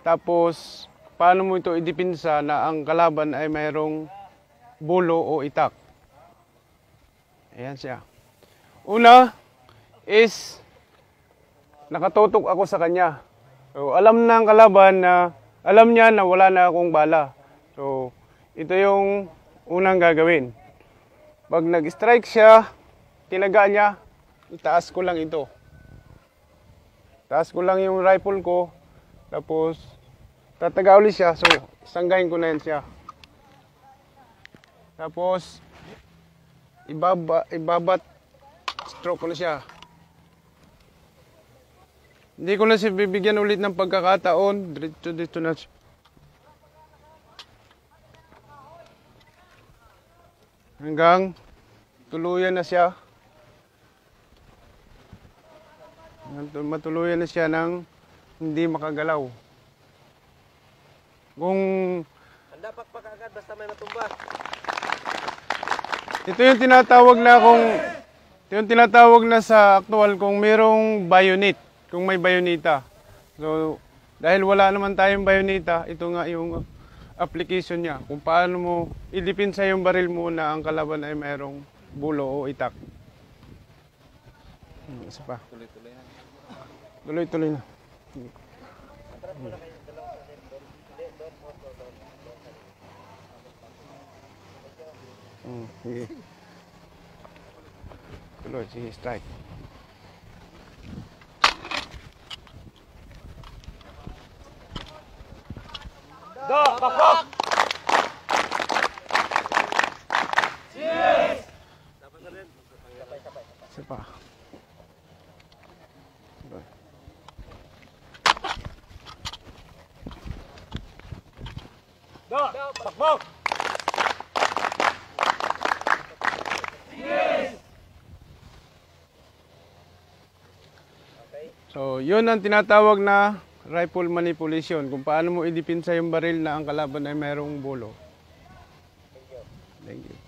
Tapos, paano mo ito idipinsa na ang kalaban ay mayroong bulo o itak. Ayan siya. Una is, nakatutok ako sa kanya. So, alam na ang kalaban na, alam niya na wala na akong bala. So, ito yung unang gagawin. Pag nag-strike siya, tinaga niya, itaas ko lang ito. Taas ko lang yung rifle ko, tapos tataga ulit siya. So, sanggahin ko na yan siya. Tapos, ibabat, stroke ko na siya. Hindi ko na siya bibigyan ulit ng pagkakataon. Dito na siya. Hanggang tuluyan na siya. Matuluyan na siya ng hindi makagalaw. Kung handa pakpak agad basta may matumba. Ito yung tinatawag na sa aktual kung mayroong bayonet, kung may bayoneta. So, dahil wala naman tayong bayoneta, ito nga yung application niya. Kung paano mo idipinsa yung baril mo na ang kalaban ay mayroong bulo o itak. Isa pa. Tuloy-tuloy na. Tuloy-tuloy na. Sige. Tuloy, sige, strike. Pakpak! Isa pa. Tuloy. Pakpak! So, yun ang tinatawag na rifle manipulation. Kung paano mo idipinsa yung baril na ang kalaban ay mayroong bulo. Thank you.